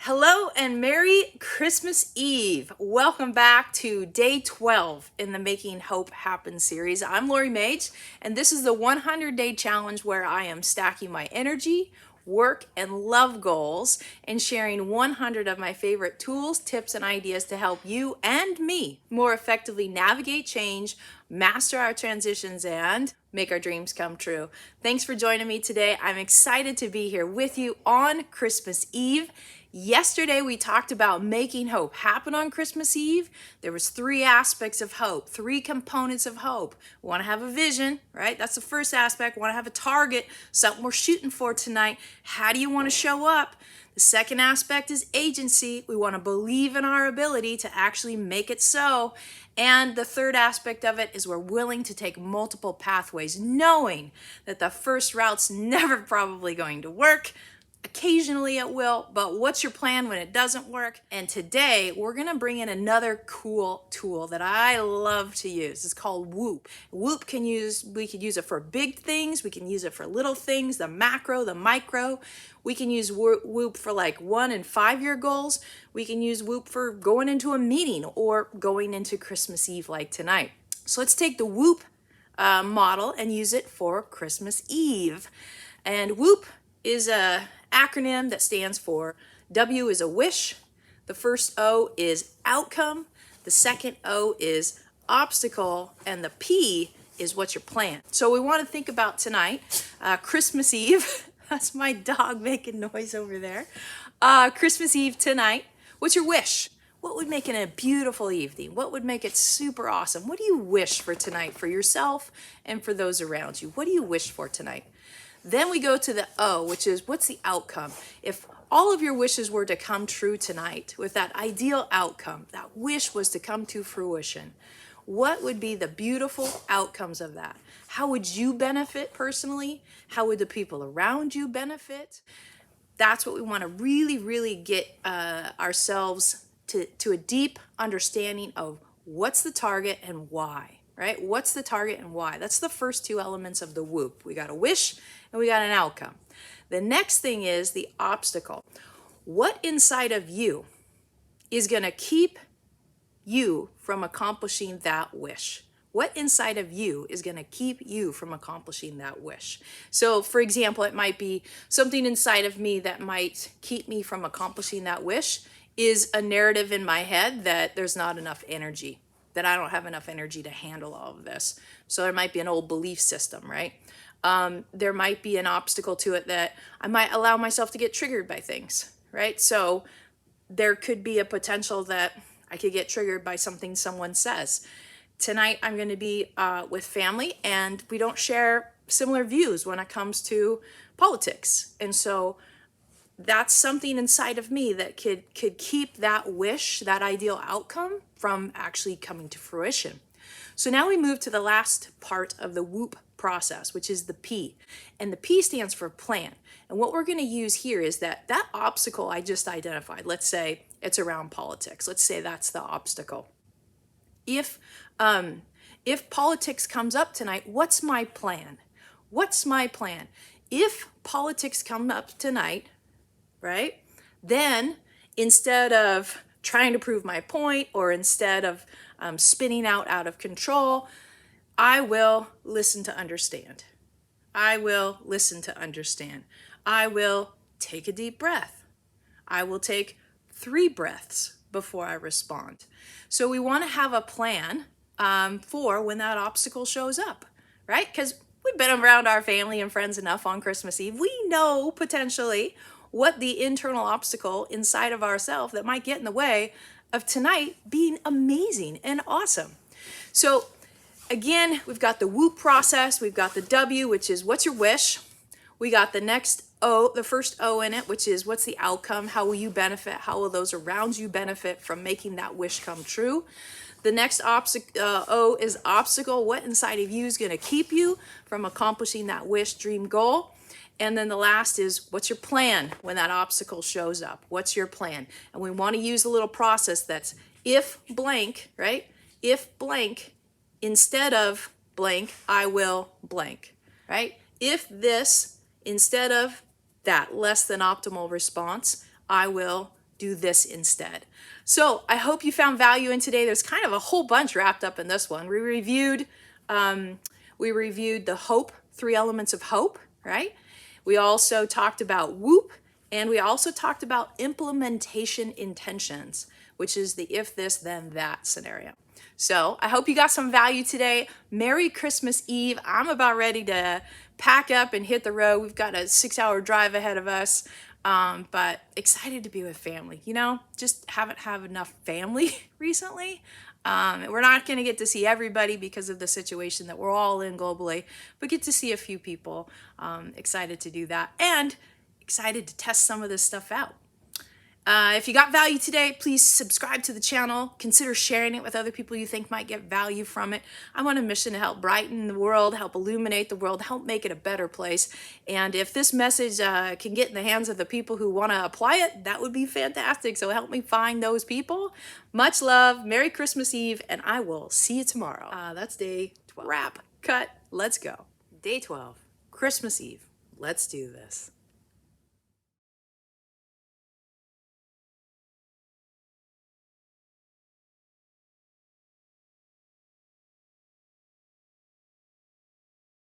Hello and Merry Christmas Eve. Welcome back to day 12 in the Making Hope Happen series. I'm Lori Mage, and this is the 100-day challenge where I am stacking my energy, work, and love goals and sharing 100 of my favorite tools, tips, and ideas to help you and me more effectively navigate change, master our transitions, and make our dreams come true. Thanks for joining me today. I'm excited to be here with you on Christmas Eve. Yesterday we talked about making hope happen on Christmas Eve. There was 3 aspects of hope, 3 components of hope. We want to have a vision, right? That's the first aspect. We want to have a target, something we're shooting for tonight. How do you want to show up? The second aspect is agency. We want to believe in our ability to actually make it so. And the third aspect of it is we're willing to take multiple pathways, knowing that the first route's never probably going to work. Occasionally it will, but what's your plan when it doesn't work? And today we're gonna bring in another cool tool that I love to use. It's called WOOP. WOOP we could use it for big things, we can use it for little things, the macro, the micro. We can use WOOP for like 1 and 5 year goals. We can use WOOP for going into a meeting or going into Christmas Eve like tonight. So let's take the WOOP model and use it for Christmas Eve. And WOOP is a acronym that stands for W is a wish, the first O is outcome, the second O is obstacle, and the P is what's your plan. So we want to think about tonight, Christmas Eve. That's my dog making noise over there. Christmas Eve tonight. What's your wish? What would make it a beautiful evening? What would make it super awesome? What do you wish for tonight for yourself and for those around you? What do you wish for tonight? Then we go to the O, which is what's the outcome? If all of your wishes were to come true tonight with that ideal outcome, that wish was to come to fruition, what would be the beautiful outcomes of that? How would you benefit personally? How would the people around you benefit? That's what we want to really get ourselves to a deep understanding of what's the target and why, right? What's the target and why? That's the first 2 elements of the WOOP. We got a wish and we got an outcome. The next thing is the obstacle. What inside of you is going to keep you from accomplishing that wish? What inside of you is going to keep you from accomplishing that wish? So, for example, it might be something inside of me that might keep me from accomplishing that wish is a narrative in my head that there's not enough energy, that I don't have enough energy to handle all of this. So there might be an old belief system, right? There might be an obstacle to it that I might allow myself to get triggered by things, right? So there could be a potential that I could get triggered by something someone says. Tonight I'm going to be with family, and we don't share similar views when it comes to politics. And so that's something inside of me that could keep that wish, that ideal outcome from actually coming to fruition. So now we move to the last part of the WOOP process, which is the P. And the P stands for plan. And what we're going to use here is that obstacle I just identified, let's say it's around politics. Let's say that's the obstacle. If politics comes up tonight, what's my plan? What's my plan? If politics come up tonight, right, then instead of trying to prove my point or instead of spinning out of control, I will listen to understand. I will listen to understand. I will take a deep breath. I will take 3 breaths before I respond. So we want to have a plan for when that obstacle shows up, right? Because we've been around our family and friends enough on Christmas Eve. We know potentially what the internal obstacle inside of ourselves that might get in the way of tonight being amazing and awesome. So again, we've got the WOOP process, we've got the W, which is what's your wish? We got the next O, the first O in it, which is what's the outcome? How will you benefit? How will those around you benefit from making that wish come true? The next O is obstacle. What inside of you is going to keep you from accomplishing that wish, dream, goal? And then the last is what's your plan when that obstacle shows up? What's your plan? And we want to use a little process that's if blank, right? If blank, instead of blank, I will blank, right? If this, instead of that less than optimal response, I will do this instead. So I hope you found value in today. There's kind of a whole bunch wrapped up in this one. We reviewed the hope, 3 elements of hope, right? We also talked about WOOP, and we also talked about implementation intentions, which is the if this, then that scenario. So I hope you got some value today. Merry Christmas Eve. I'm about ready to pack up and hit the road. We've got a 6-hour drive ahead of us, but excited to be with family. You know, just haven't had enough family recently. We're not going to get to see everybody because of the situation that we're all in globally, but get to see a few people. Excited to do that and excited to test some of this stuff out. If you got value today, please subscribe to the channel. Consider sharing it with other people you think might get value from it. I'm on a mission to help brighten the world, help illuminate the world, help make it a better place. And if this message can get in the hands of the people who want to apply it, that would be fantastic. So help me find those people. Much love. Merry Christmas Eve, and I will see you tomorrow. That's day 12. Wrap, cut, let's go. Day 12, Christmas Eve. Let's do this.